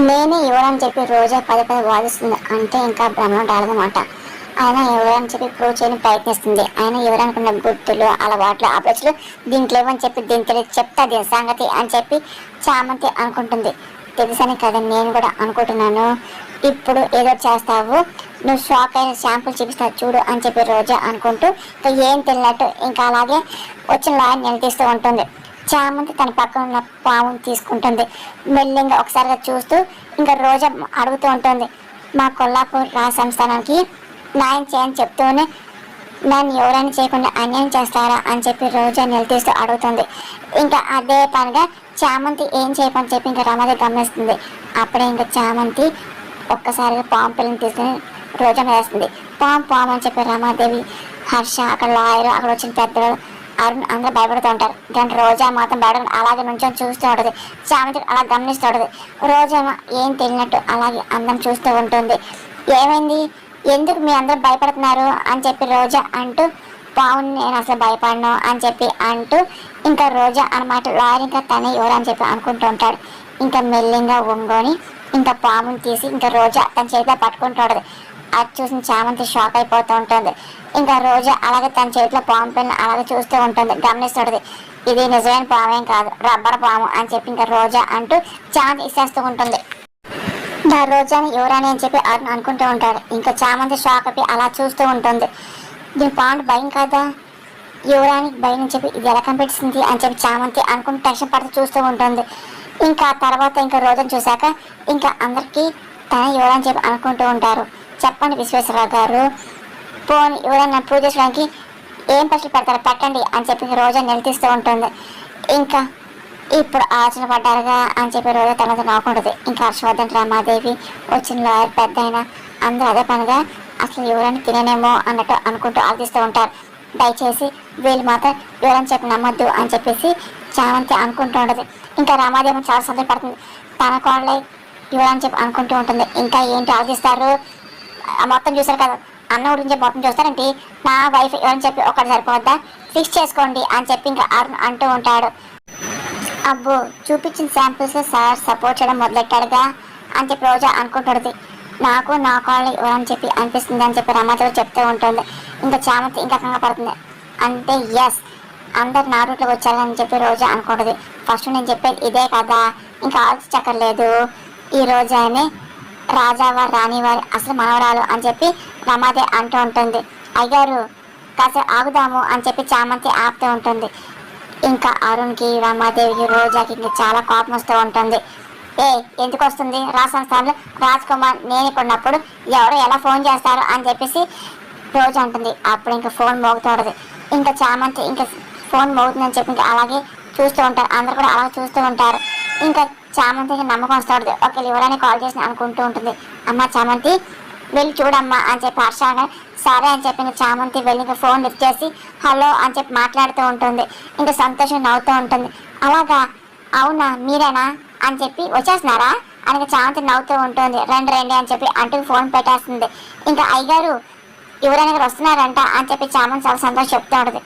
నేనే ఎవరని చెప్పి రోజా పదే పదే వాదిస్తుంది. అంటే ఇంకా భ్రమలో రాలేదన్నమాట. ఆయన ఎవరని చెప్పి ప్రూవ్ చేయని ప్రయత్నిస్తుంది. ఆయన ఎవరనుకున్న గుర్తులు, అలవాట్లు, అప్రోచ్లు దీంట్లో ఏమని చెప్పి దీనికి చెప్తా దీని సంగతి అని చెప్పి చామంతి అనుకుంటుంది. తెలుసని కదా నేను కూడా అనుకుంటున్నాను. ఇప్పుడు ఏదో చేస్తావు, నువ్వు షాక్ అయిన శాంపుల్ చూపిస్తావు చూడు అని చెప్పి రోజా అనుకుంటూ ఇంకా ఏం తెలియనట్టు ఇంకా అలాగే వచ్చిన లాయర్ నిలదీస్తూ ఉంటుంది. చామంతి తన పక్కన ఉన్న పాముని తీసుకుంటుంది. మెల్లింగా ఒకసారిగా చూస్తూ ఇంకా రోజా అడుగుతూ ఉంటుంది, మా కొల్లాపూర్ రాజ సంస్థానానికి న్యాయం చేయని చెప్తూనే నన్ను ఎవరైనా చేయకుండా అన్యాయం చేస్తారా అని చెప్పి రోజా నిలదీస్తూ అడుగుతుంది. ఇంకా అదే పనిగా చామంతి ఏం చేయమని చెప్పి ఇంకా రమాదేవి గమనిస్తుంది. అప్పుడే ఇంకా చామంతి ఒక్కసారిగా పాము పిల్లని తీసుకుని రోజా వేస్తుంది. పాము అని చెప్పి రమాదేవి, హర్ష, అక్కడ లాయర్, అక్కడ వచ్చిన పెద్దలు, అరుణ్ అందరూ భయపడుతూ ఉంటారు. కానీ రోజా మాత్రం భయపడి అలాగే నుంచొని చూస్తూ ఉంటుంది. చామంతి అలా గమనిస్తూ ఉంటుంది. రోజా ఏం తెలియనట్టు అలాగే అందం చూస్తూ ఉంటుంది. ఏమైంది, ఎందుకు మీ అందరూ భయపడుతున్నారు అని చెప్పి రోజా అంటూ, పావుని నేను అసలు భయపడను అని చెప్పి అంటూ ఇంకా రోజా అనమాట లాయర్ ఇంకా తనే ఎవరు అని చెప్పి అనుకుంటూ ఉంటాడు. ఇంకా మెల్లింగా ఒంగోని ఇంకా పాముని తీసి ఇంకా రోజా తన చేతిలో పట్టుకుంటాడు. అది చూసిన చామంతి షాక్ అయిపోతూ ఉంటుంది. ఇంకా రోజా అలాగే తన చేతిలో పాము పిల్లని అలాగే చూస్తూ ఉంటుంది, గమనిస్తుంది. ఇది నిజమైన పామేం కాదు, రబ్బర్ పాము అని చెప్పి ఇంకా రోజా అంటూ చామంతి ఇచ్చేస్తూ ఉంటుంది. రోజాని ఎవరని అని చెప్పి అనుకుంటూ ఉంటాడు. ఇంకా చామంతి షాక్ అయిపోయి అలా చూస్తూ ఉంటుంది. దీని పాము భయం కదా, యువరానికి భయం అని చెప్పి ఇది ఎలా కనిపిస్తుంది అని చెప్పి చామంతి అనుకుంటూ టెన్షన్ పడుతూ చూస్తూ ఉంటుంది. ఇంకా తర్వాత ఇంకా రోజును చూశాక ఇంకా అందరికీ తన యువరని చెప్పి అనుకుంటూ ఉంటారు. చెప్పండి విశ్వేశ్వరరావు గారు, పోనీ ఎవరైనా ప్రూవ్ చేసుకోవడానికి ఏం పరీక్షలు పెడతారో పెట్టండి అని చెప్పి రోజా నిలదీస్తూ ఉంటుంది. ఇంకా ఇప్పుడు ఆలోచన పడ్డారుగా అని చెప్పి రోజా తనతో నవ్వుకుంటుంది. ఇంకా హర్షవర్ధన్, రమాదేవి, వచ్చిన లాయర్, పెద్ద అయినా అందరూ అదే పనిగా అసలు ఎవరైనా తినేనేమో అన్నట్టు అనుకుంటూ ఆలోచిస్తూ ఉంటారు. దయచేసి వీళ్ళు మాత్రం ఎవరని చెప్పి నమ్మొద్దు అని చెప్పేసి చామంతి అనుకుంటూ ఉంటుంది. ఇంకా రమాదేవి చాలా సంతోషపడుతుంది. తన కోడలే ఎవరని చెప్పి అనుకుంటూ ఉంటుంది. ఇంకా ఏంటి ఆలోచిస్తారు, మొత్తం చూసారు కదా, అన్న గురించి మొత్తం చూస్తారంటే నా వైఫ్ ఎవరని చెప్పి ఒకటి సరిపోద్దా, ఫిక్స్ చేసుకోండి అని చెప్పి ఇంకా అరుణ్ అంటూ ఉంటాడు. అబ్బో చూపించిన శాంపిల్స్ సార్ సపోర్ట్ చేయడం మొదలెట్టాడుగా అని చెప్పి రోజా అనుకుంటుంది. నాకు నా కాళ్ళు ఎవరని చెప్పి అనిపిస్తుంది అని చెప్పి రమాదేవి చెప్తూ ఉంటుంది. ఇంకా చామంతి ఇంకా కంగా పడుతుంది. అంటే ఎస్, అందరు నా రూట్లో వచ్చారని చెప్పి రోజా అనుకుంటుంది. ఫస్ట్ నేను చెప్పేది ఇదే కదా, ఇంకా ఆలోచించక్కర్లేదు. ఈ రోజానే రాజావారి రాణివారి అసలు మనవరాలు అని చెప్పి రమాదేవి అంటూ ఉంటుంది. అయ్యారు కాసేపు ఆగుదాము అని చెప్పి చామంతి ఆపుతూ ఉంటుంది. ఇంకా అరుణ్కి, రమాదేవికి, రోజాకి ఇంకా చాలా కోపం వస్తూ ఉంటుంది. ఎందుకు వస్తుంది, రాజ్ సంస్థానంలో రాజ్ కుమార్ నేను ఇక్కడ ఉన్నప్పుడు ఎవరు ఎలా ఫోన్ చేస్తారు అని చెప్పేసి రోజా అంటుంది. అప్పుడు ఇంకా ఫోన్ మోగుతూ ఉంటుంది. ఇంకా చామంతి ఇంకా ఫోన్ మోగుతుందని చెప్పి ఇంకా అలాగే చూస్తూ ఉంటారు. అందరు కూడా అలాగే చూస్తూ ఉంటారు. ఇంకా చామంతికి నమ్మకం వస్తూ ఉంటుంది. ఒకవేళ ఎవరైనా కాల్ చేసి అనుకుంటూ ఉంటుంది. అమ్మ చామంతి వెళ్ళి చూడమ్మా అని చెప్పి హర్ష సరే అని చెప్పి ఇంకా చామంతి వెళ్ళి ఇంకా ఫోన్ లిఫ్ట్ చేసి హలో అని చెప్పి మాట్లాడుతూ ఉంటుంది. ఇంకా సంతోషం నవ్వుతూ ఉంటుంది. అలాగా, అవునా మీరేనా అని చెప్పి వచ్చేస్తున్నారా అని ఇంకా చామంతి నవ్వుతూ ఉంటుంది. రండి రండి అని చెప్పి అంటూ ఫోన్ పెట్టేస్తుంది. ఇంకా అయ్యగారు ఎవరైనా వస్తున్నారంట అని చెప్పి చామంతి చాలా సంతోషం చెప్తూ ఉంటుంది.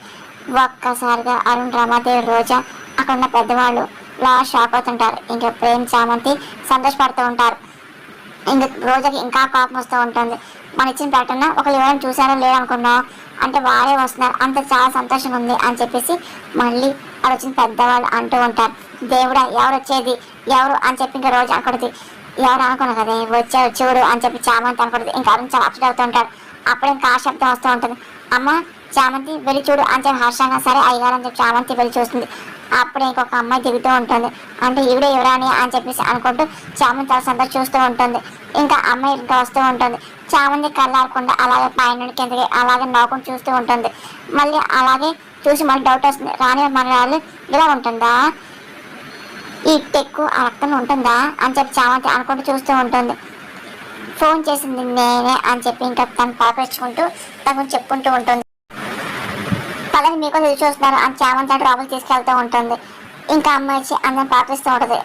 ఒక్కసారిగా అరుణ్, రమాదేవి, రోజా అక్కడ ఉన్న పెద్దవాళ్ళు లా షాక్ అవుతుంటారు. ఇంకా ప్రేమ్, చామంతి సంతోషపడుతూ ఉంటారు. ఇంకా రోజాకి ఇంకా కోపం వస్తూ ఉంటుంది. మన ఇచ్చిన ప్రకటన ఒకరు ఎవరైనా చూసారో లేదనుకున్నాం అంటే వారే వస్తున్నారు, అంత చాలా సంతోషంగా ఉంది అని చెప్పేసి మళ్ళీ అక్కడ వచ్చిన పెద్దవాళ్ళు అంటూ ఉంటారు. దేవుడా ఎవరు వచ్చేది, ఎవరు అని చెప్పి ఇంకా రోజు అనుకుంటుంది. ఎవరు అనుకున్నా కదా వచ్చారు చూడు అని చెప్పి చామంతి అనుకుంటుంది. ఇంకా అరుణ్ చాలా అప్సెట్ అవుతూ ఉంటారు. అప్పుడు ఇంకా ఆ శబ్దం వస్తూ ఉంటుంది. అమ్మ చామంతి వెళ్ళి చూడు అని చెప్పి హర్షంగా సరే అయ్యారు అని చెప్పి చామంతి వెళ్ళి చూస్తుంది. అప్పుడే ఇంకొక అమ్మాయి దిగుతూ ఉంటుంది. అంటే ఈవిడే ఎవరాని అని చెప్పేసి అనుకుంటూ చామంతి చాలా సంతోషం చూస్తూ ఉంటుంది. ఇంకా అమ్మాయి ఇంకా వస్తూ ఉంటుంది. చామంతి కళ్ళారకుండా అలాగే పైన కిందకి అలాగే నవ్వుకుంటూ చూస్తూ ఉంటుంది. మళ్ళీ అలాగే చూసి మళ్ళీ డౌట్ వస్తుంది. రాని మన వాళ్ళు ఇలా ఉంటుందా, ఈ టెక్కు ఆ రక్తం ఉంటుందా అని చెప్పి చామంతి అనుకుంటూ చూస్తూ ఉంటుంది. ఫోన్ చేసింది నేనే అని చెప్పి ఇంకా తను పాపించుకుంటూ తను చెప్పుకుంటూ ఉంటుంది. పదని మీకు ఎదురు చూస్తున్నారు అని చామంతి అంటే లోపలికి తీసుకెళ్తూ ఉంటుంది. ఇంకా అమ్మాయి వచ్చి అందరం పాటిస్తూ ఉంటుంది.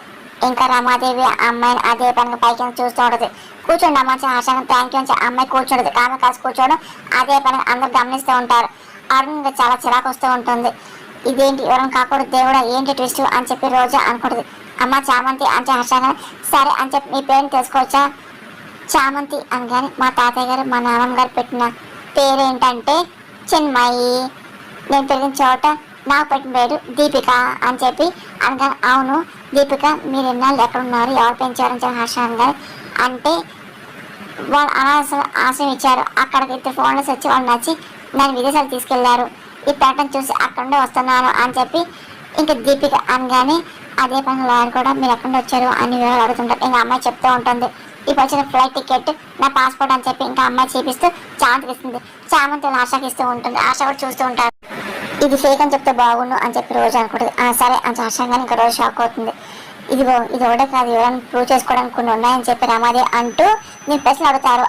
ఇంకా రమాదేవి అమ్మాయిని అదే పనిగా పైకి చూస్తూ ఉంటుంది. కూర్చోండి అమ్మ ఆశాగా థ్యాంక్ యూ అని అమ్మాయి కూర్చోండి. ఆమె కాసి కూర్చోవడం అదే పనిగా అందరు గమనిస్తూ ఉంటారు. అరుణ్ ఇంకా చాలా చిరాకు వస్తూ ఉంటుంది. ఇదేంటి ఎవరైనా కాకూడదు దేవుడా ఏంటి ట్విస్ట్ అని చెప్పి రోజా అనుకుంటుంది. అమ్మ చామంతి అని హర్షంగా సరే అని చెప్పి మీ పేరుని తెలుసుకోవచ్చా? చామంతి అనగానే మా తాతయ్య గారు మా నాన్నమ్మ గారు పెట్టిన పేరేంటంటే చిన్మయి. నేను పెరిగిన చోట నాకు పెట్టిన పేరు దీపిక అని చెప్పి అనగానే అవును దీపిక మీరు ఎన్నాళ్ళు ఎక్కడ ఉన్నారు, ఎవరు పెంచారని చెప్పి హర్ష అనగానే అంటే వాళ్ళు ఆశయం ఇచ్చారు, అక్కడికి ఇద్దరు ఫోన్లెస్ వచ్చి వాళ్ళు నచ్చి నన్ను విదేశాలు తీసుకెళ్లారు, ఈ ప్రకటన చూసి అక్కడ నుండి వస్తున్నాను అని చెప్పి ఇంకా దీపిక అనగానే అదే పని లాయర్ కూడా మీరు ఎక్కడ వచ్చారు అని వివరాలు అడుగుతుంటారు. ఇంకా అమ్మాయి చెప్తూ ఉంటుంది ఇప్పుడు వచ్చిన ఫ్లైట్ టికెట్ నా పాస్పోర్ట్ అని చెప్పి ఇంకా అమ్మాయి చూపిస్తూ చామంతికి ఇస్తుంది. చామంతి ఆశకి ఇస్తూ ఉంటుంది. ఆశ కూడా చూస్తూ ఉంటారు. ఇది ఫేక్ అని చెప్తే బాగుండు అని చెప్పి రోజు అనుకుంటుంది. సరే అని హర్షంగానే ఇంకా రోజు షాక్ అవుతుంది. ఇదిగో ఇది ఒకటే కాదు, ఎవరైనా ప్రూవ్ చేసుకోవడానికి కొన్ని ఉన్నాయని చెప్పి రమాదే అంటూ నేను ప్రశ్నలు అడుగుతారు.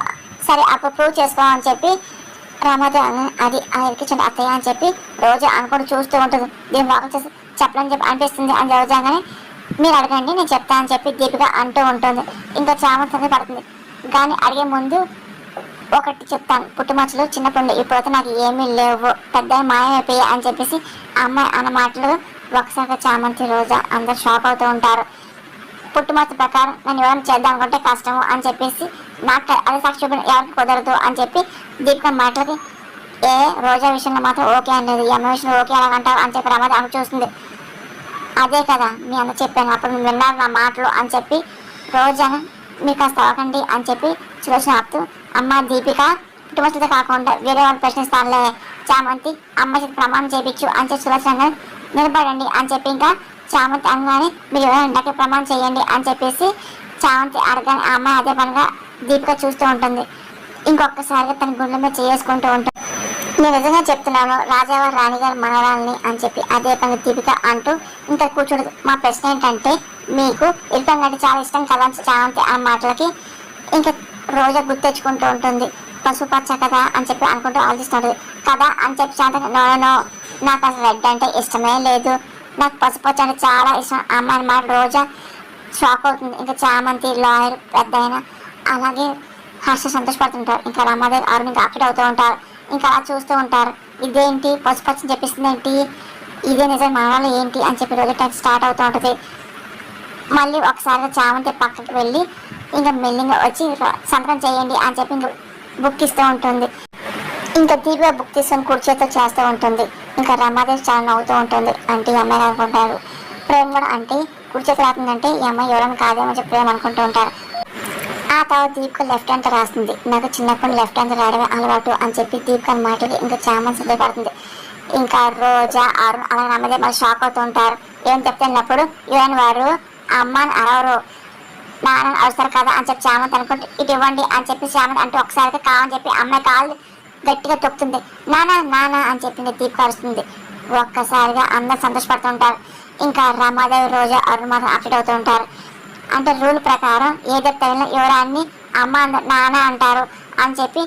సరే అప్పుడు ప్రూవ్ చేసుకో అని చెప్పి రమాదే అది ఎరికించండి అత్తయ్య అని చెప్పి రోజు అనుకుంటూ చూస్తూ ఉంటుంది. దీన్ని వాకలు చేసి చెప్పలని చెప్పి అనిపిస్తుంది అని రోజాగానే మీరు అడగండి నేను చెప్తా అని చెప్పి దీపిక అంటూ ఉంటుంది. ఇంకా చామంతి పడుతుంది. కానీ అడిగే ముందు ఒకటి చెప్తాను, పుట్టుమచ్చలు చిన్నప్పుడు ఇప్పుడైతే నాకు ఏమీ లేవు, పెద్ద మాయమైపోయాయి అని చెప్పేసి అమ్మాయి అన్న మాటలు ఒకసారిగా చామంతి రోజా అందరు షాక్ అవుతూ ఉంటారు. పుట్టుమచ్చ ప్రకారం నేను ఎవరైనా చేద్దాం అనుకుంటే కష్టము అని చెప్పేసి నాకు అదే సాక్షి చూపిన ఎవరికి కుదరదు అని చెప్పి దీపిక మాటలకి రోజా విషయంలో మాత్రం ఓకే అనేది, ఈ అమ్మ విషయంలో ఓకే అలాగంటారు అని చెప్పి రమాది ఆమె చూస్తుంది. అదే కదా మీ అన్న చెప్పాను అప్పుడు మీరు విన్నారు నా మాటలు అని చెప్పి రోజా మీకు కాస్త అవ్వకండి అని చెప్పి సులోచన ఆపుతూ అమ్మ దీపిక పుట్టుమచ్చతో కాకుండా వేరే వాళ్ళు ప్రశ్నిస్తానులే చామంతి అమ్మ చేతి ప్రమాణం చేయించు అని చెప్పి సులోచన నిలబడండి అని చెప్పి ఇంకా చామంతి అనగానే మీరు ఎవరైనా ప్రమాణం చేయండి అని చెప్పేసి చామంతి అడగానే ఆ అమ్మాయి అదే పనిగా దీపిక చూస్తూ ఉంటుంది. ఇంకొకసారిగా తన గుండె మీద చేసుకుంటూ ఉంటుంది. నేను నిజంగా చెప్తున్నాను రాజావారి రాణిగారు మనరాలని అని చెప్పి అదే పని దీపిక అంటూ ఇంకా కూర్చోడు. మా ప్రశ్న ఏంటంటే మీకు ఇల్పం అంటే చాలా ఇష్టం కదా చామంతి ఆ మాటలకి ఇంకా రోజా గుర్తెచ్చుకుంటూ ఉంటుంది. పసుపు పచ్చ కదా అని చెప్పి అనుకుంటూ ఆలోచిస్తుంటుంది. కదా అని చెప్పి చామంతి నో నాకు అసలు రెడ్ అంటే ఇష్టమే లేదు, నాకు పసుపు పచ్చ అంటే చాలా ఇష్టం అమ్మాయి మాట రోజా షాక్ అవుతుంది. ఇంకా చామంతి లాయర్ పెద్ద అయినా అలాగే హర్ష సంతోషపడుతుంటారు. ఇంకా రమాదేవి ఆరు ఇంకా అప్డేట్ అవుతూ ఉంటారు. ఇంకా అలా చూస్తూ ఉంటారు. ఇదేంటి పసుపచ్చని చెప్పిస్తుంది ఏంటి, ఇదే నిజం మనలో ఏంటి అని చెప్పి రోజు టైం స్టార్ట్ అవుతూ ఉంటుంది. మళ్ళీ ఒకసారిగా చామంతి పక్కకి వెళ్ళి ఇంకా మెల్లిగా వచ్చి సంతకం చేయండి అని చెప్పి ఇంకా బుక్ ఇస్తూ ఉంటుంది. ఇంకా దీపిగా బుక్ తీసుకొని కుర్చీతో చేస్తూ ఉంటుంది. ఇంకా రమాదేవి చాలా నవ్వుతూ ఉంటుంది. అంటే ఈ అమ్మాయి అనుకుంటారు ప్రేమ కూడా అంటే కుర్చీతో రాస్తుందంటే ఈ అమ్మాయి ఎవరైనా కాదేమో చెప్పి ప్రేమ అనుకుంటూ ఉంటారు. ఆ తర్వాత దీపిక లెఫ్ట్ హ్యాండ్ రాస్తుంది. నాకు చిన్నప్పుడు లెఫ్ట్ హ్యాండ్ రాయడమే అలవాటు అని చెప్పి దీపిక మాటలు ఇంకా చామంతి సిద్ధపడుతుంది. ఇంకా రోజా అరుణ్ అలా నమ్మదే మళ్ళీ షాక్ అవుతూ ఉంటారు. ఏం చెప్తున్నప్పుడు ఇవన్నీ వారు అమ్మని అరవరు నాన్న అవసరం కదా అని చెప్పి చామంతి అనుకుంటే ఇటు ఇవ్వండి అని చెప్పి చామంతి అంటే ఒకసారిగా కావని చెప్పి అమ్మాయి కాళ్ళు గట్టిగా తొక్కుతుంది. నానా అని చెప్పింది దీపిక అరుస్తుంది. ఒక్కసారిగా అందరు సంతోషపడుతుంటారు. ఇంకా రమాదేవి రోజా అరుణ్ మాత్రం అప్డేట్ అవుతూ ఉంటారు. అంటే రూల్ ప్రకారం ఏదో తగిన యువరాన్ని అమ్మ నాన్న అంటారు అని చెప్పి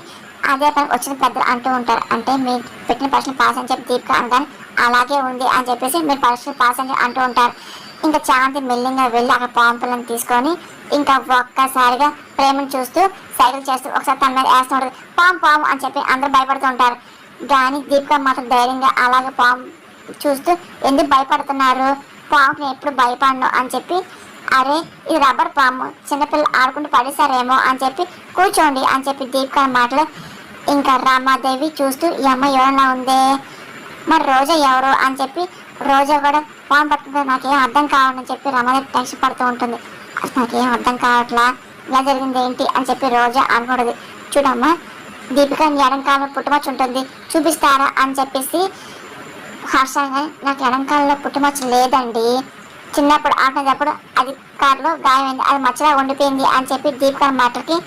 అదే పని వచ్చిన పెద్దలు అంటూ ఉంటారు. అంటే మీరు పెట్టిన పరీక్షలు పాస్ అని చెప్పి దీపిక అనగానే అలాగే ఉంది అని చెప్పేసి మీరు పరీక్షలు పాస్ అని అంటూ ఉంటారు. ఇంకా చాంతి మెల్లిగా వెళ్ళి అక్కడ పాంపులను తీసుకొని ఇంకా ఒక్కసారిగా ప్రేమను చూస్తూ సైకిల్ చేస్తూ ఒకసారి తన మీద వేస్తూ ఉంటుంది. పాము అని చెప్పి అందరూ భయపడుతూ ఉంటారు. కానీ దీపిక మాత్రం ధైర్యంగా అలాగే పాము చూస్తూ ఎందుకు భయపడుతున్నారు, పాముని ఎప్పుడు భయపడను అని చెప్పి అరే ఇది రబ్బర్ పాము చిన్నపిల్లలు ఆడుకుంటూ పడేశారేమో అని చెప్పి కూర్చోండి అని చెప్పి దీపిక మాటలు ఇంకా రామాదేవి చూస్తూ ఈ అమ్మాయి ఎవరన్నా ఉందే మరి రోజా ఎవరు అని చెప్పి రోజా కూడా పాము పట్టుకుంటే నాకేం అర్థం కావాలని చెప్పి రామాదేవి టెన్షన్ పడుతూ ఉంటుంది. అసలు నాకేం అర్థం కావట్లా ఇలా జరిగింది ఏంటి అని చెప్పి రోజా అనుకుంటుంది. చూడమ్మా దీపిక ఎడంకాలంలో పుట్టుమచ్చ ఉంటుంది చూపిస్తారా అని చెప్పేసి హర్షంగా నాకు ఎడంకాలంలో పుట్టుమచ్చ లేదండి, చిన్నప్పుడు ఆటప్పుడు అది కారులో గాయమైంది అది మచ్చలా ఉండిపోయింది అని చెప్పి దీపిక మాటకి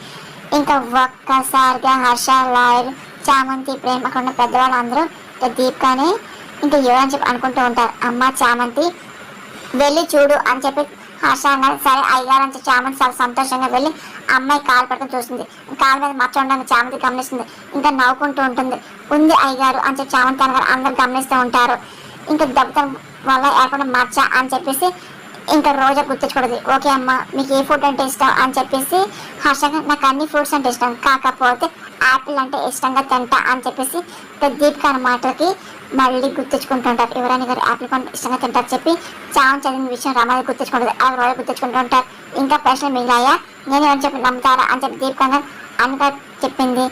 ఇంకా ఒక్కసారిగా హర్ష లాయర్ చామంతి ప్రేమకున్న పెద్దవాళ్ళు అందరూ దీపికని ఇంకా ఎవరని చెప్పి అనుకుంటూ ఉంటారు. అమ్మ చామంతి వెళ్ళి చూడు అని చెప్పి హర్ష సరే అయ్యారు అని చెప్పి చామంతి చాలా సంతోషంగా వెళ్ళి అమ్మాయి కాలు పట్టుకుని చూస్తుంది. కాలు మీద మచ్చ ఉండడానికి చామంతి గమనిస్తుంది. ఇంకా నవ్వుకుంటూ ఉంటుంది. ఉంది అయ్యారు అని చెప్పి చామంతి అనగారు అందరు గమనిస్తూ ఉంటారు. ఇంకా దెబ్బతం వల్ల ఏర్పడిన మచ్చ అని చెప్పేసి ఇంకా రోజా గుర్తించకూడదు. ఓకే అమ్మ మీకు ఏ ఫుడ్ అంటే ఇష్టం అని చెప్పేసి హర్షంగా నాకు అన్ని ఫ్రూట్స్ అంటే ఇష్టం కాకపోతే యాపిల్ అంటే ఇష్టంగా తింటా అని చెప్పేసి దీపిక అన్న మాటలకి మళ్ళీ గుర్తించుకుంటుంటారు. యువరాణి గారు యాపిల్ పండు ఇష్టంగా తింటారు చెప్పి చావని చదివిన విషయం రామాదేవి గుర్తించుకుంటుంది. ఆ రోజు గుర్తించుకుంటూ ఉంటారు. ఇంకా ప్రశ్నలు మిగిలాయా, నేను అని చెప్పి నమ్ముతారా అని చెప్పి దీపికంగా అనిత చెప్పింది.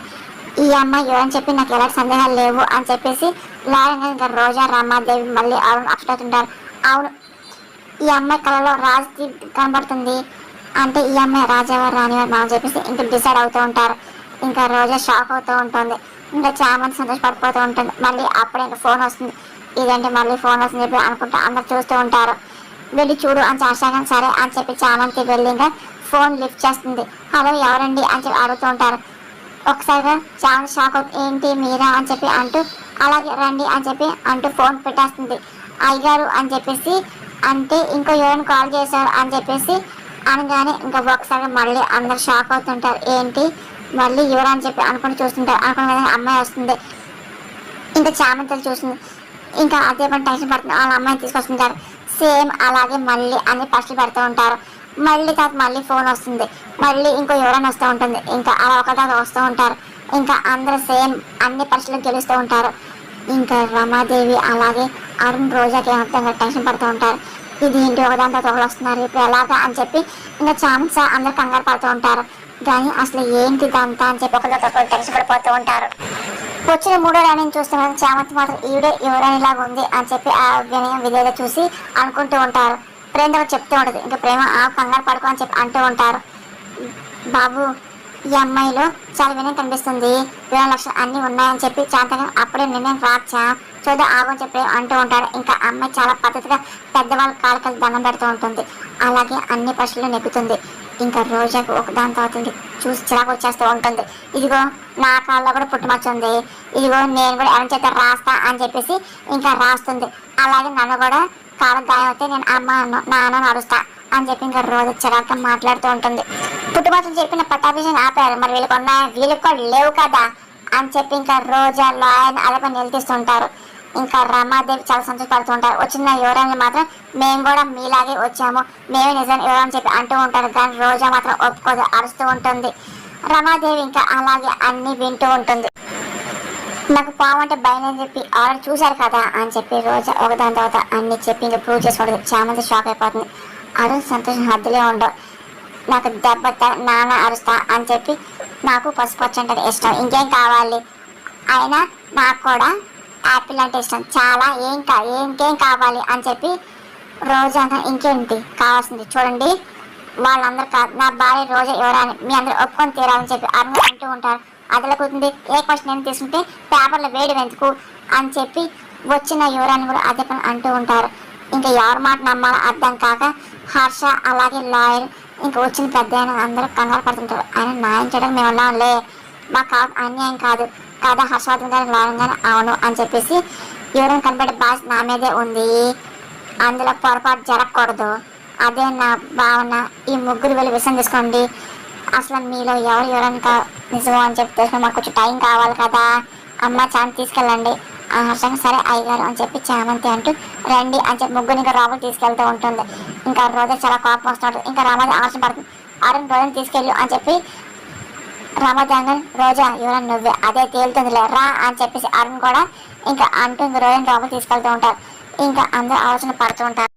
ఈ అమ్మాయి ఎవరని చెప్పి నాకు ఎలాంటి సందేహాలు లేవు అని చెప్పేసి లాయంగా ఇంకా రోజా రామాదేవి మళ్ళీ అరుణ్ అక్షతుంటారు. అవును, ఈ అమ్మాయి కళలో రాజు కనబడుతుంది అంటే ఈ అమ్మాయి రాజావారు రానివారు మనం చెప్పేసి ఇంకా డిసైడ్ అవుతూ ఉంటారు. ఇంకా రోజా షాక్ అవుతూ ఉంటుంది. ఇంకా చాలా మంది సంతోషపడిపోతూ ఉంటుంది. మళ్ళీ అప్పుడే ఇంకా ఫోన్ వస్తుంది. ఇదంటే మళ్ళీ ఫోన్ వస్తుంది చెప్పి అనుకుంటా అందరు చూస్తూ ఉంటారు. వెళ్ళి చూడు అని చేస్తాను. సరే అని చెప్పి చామంతి వెళ్ళి ఇంకా ఫోన్ లిఫ్ట్ చేస్తుంది. హలో ఎవరండి అని చెప్పి అడుగుతూ ఉంటారు. ఒకసారిగా చాలా షాక్ అవుతుంది. ఏంటి మీరా అని చెప్పి అంటూ అలాగే రండి అని చెప్పి అంటూ ఫోన్ పెట్టేస్తుంది. అయ్యారు అని చెప్పేసి అంటే ఇంకో ఎవరైనా కాల్ చేశారు అని చెప్పేసి అనగానే ఇంకా ఒకసారి మళ్ళీ అందరు షాక్ అవుతుంటారు. ఏంటి మళ్ళీ ఎవరు అని చెప్పి అనుకుని చూస్తుంటారు. అనుకున్న విధంగా అమ్మాయి వస్తుంది. ఇంకా చామంతులు చూస్తుంది. ఇంకా అదే పని టెన్షన్ పడుతుంది. వాళ్ళ అమ్మాయిని తీసుకొస్తుంటారు. సేమ్ అలాగే మళ్ళీ అన్ని పరీక్షలు పెడుతూ ఉంటారు. మళ్ళీ తర్వాత మళ్ళీ ఫోన్ వస్తుంది. మళ్ళీ ఇంకో ఎవరైనా వస్తూ ఉంటుంది. ఇంకా అలా ఒకదాకా వస్తూ ఉంటారు. ఇంకా అందరూ సేమ్ అన్ని పరీక్షలు గెలుస్తూ ఉంటారు. ఇంకా రమాదేవి అలాగే అరుణ్ రోజాకి అర్థంగా టెన్షన్ పడుతూ ఉంటారు. ఇది ఇంటి ఒకదాని తర్వాత ఒకరు వస్తున్నారు ఇప్పుడు ఎలాగా అని చెప్పి ఇంకా ఛాన్స్ అందరు కంగారు పడుతూ ఉంటారు. కానీ అసలు ఏంటి ఇదంతా అని చెప్పి ఒకరికొకరు టెన్షన్ పడిపోతూ ఉంటారు. వచ్చిన మూడో రాణిని చూస్తున్నాను చామంతి మాత్రం ఈవిడే యువరాణిలాగా ఉంది అని చెప్పి ఆ వినయం విధేయత చూసి అనుకుంటూ ఉంటారు. ప్రేమ చెప్తూ ఉంటుంది. ఇంకా ప్రేమ ఆ కంగారు పడుకో అని చెప్పి అంటూ ఉంటారు. బాబు ఈ అమ్మాయిలో చాలా వినయం కనిపిస్తుంది, వినయ లక్షణాలు అన్నీ ఉన్నాయని చెప్పి చాంతగా అప్పుడే నిర్ణయం రాచ్చా చూద్దాం ఆగని చెప్పి అంటూ ఉంటారు. ఇంకా అమ్మాయి చాలా పద్ధతిగా పెద్దవాళ్ళ కాళ్ళకి దండం పెడుతూ ఉంటుంది. అలాగే అన్ని ప్రశ్నలు నెగ్గుతుంది. ఇంకా రోజాకు ఒక దాని తర్వాత చూసి చిరాకు వచ్చేస్తూ ఉంటుంది. ఇదిగో నా కాళ్ళలో కూడా పుట్టుమచ్చుంది, ఇదిగో నేను కూడా ఎవరి చేత రాస్తా అని చెప్పేసి ఇంకా రాస్తుంది. అలాగే నన్ను కూడా కాళ్ళ గాయం అయితే నేను అమ్మ నాన్న నడుస్తా అని చెప్పి ఇంకా రోజు చిరాగ్గా మాట్లాడుతూ ఉంటుంది. పుట్టుమచ్చలు చెప్పిన పట్టాభిషేకం ఆపారు, మరి వీళ్ళకి ఉన్నాయి వీళ్ళకి కూడా లేవు కదా అని చెప్పి ఇంకా రోజా లాయన్ అదే నిలదీస్తుంటారు. ఇంకా రమాదేవి చాలా సంతోషపడుతూ ఉంటారు. వచ్చిన యువరాణి మాత్రం మేము కూడా మీలాగే వచ్చాము, మేమే నిజం యువరాని చెప్పి అంటూ ఉంటారు. కానీ రోజా మాత్రం ఒప్పుకోదు, అరుస్తూ ఉంటుంది. రమాదేవి ఇంకా అలాగే అన్ని వింటూ ఉంటుంది. నాకు పాము అంటే భయం అని చెప్పి ఆల్రెడీ చూశారు కదా అని చెప్పి రోజా ఒకదాని తర్వాత అన్ని చెప్పి ఇంకా ప్రూవ్ చేసుకుంటుంది. చాలా మంది షాక్ అయిపోతుంది. అరుణ్ సంతోషం హద్దులే ఉండవు. నాకు దెబ్బ నాన్న అరుస్తా అని చెప్పి నాకు పసుపచ్చ అంటే ఇష్టం, ఇంకేం కావాలి, అయినా నాకు కూడా యాపిల్ అంటే ఇష్టం చాలా, ఇంకేం కావాలి అని చెప్పి రోజా ఇంకేంటి కావాల్సింది చూడండి, వాళ్ళందరూ కాదు నా భార్య రోజా యువరాణి మీ అందరూ ఒప్పుకొని తీరాలని చెప్పి అరుణ్ అంటూ ఉంటారు. అదిలో కూతుంది ఏ క్వశ్చన్ నేను తీసుకుంటే పేపర్లో వేడి వెంతుకు అని చెప్పి వచ్చిన యువరాణి కూడా అదే పని అంటూ ఉంటారు. ఇంకా ఎవరి మాట నమ్మాలో అర్థం కాక హర్ష అలాగే లాయర్ ఇంకా వచ్చిన పెద్ద అందరూ కంగారు పడుతుంటారు. ఆయన న్యాయం చేయడానికి మేము ఉన్నాంలే, మాకు అన్యాయం కాదు కదా హర్షవర్ధన్ గారి లాయర్ గారు అవును అని చెప్పేసి ఎవరైనా కనబడే బాధ నా మీదే ఉంది, అందులో పొరపాటు జరగకూడదు, అదే నా భావన, ఈ ముగ్గురు వెళ్ళి విషయం తీసుకోండి, అసలు మీలో ఎవరైనా నిజమో అని చెప్పి తెలిసిన మాకు కొంచెం టైం కావాలి కదా అమ్మ చామంతి తీసుకెళ్ళండి హర్షంగా సరే అయ్యగారు అని చెప్పి చామంతి అంటూ రండి అని చెప్పి ముగ్గురు ఇంకా రాబులు తీసుకెళ్తూ ఉంటుంది. ఇంకా రోజా చాలా కోపం వస్తుంది. ఇంకా రామాది ఆశ పడుతుంది. అరుణ్ రోజాని తీసుకెళ్ళు అని చెప్పి రామదాంగన్ రోజా ఎవరన్నా నువ్వే అదే తేలుతుందిలే రా అని చెప్పేసి అరుణ్ కూడా ఇంకా అంటూ ఇంక రోజాని రాబులు తీసుకెళ్తూ ఉంటారు. ఇంకా అందరూ ఆలోచన పడుతూ ఉంటారు.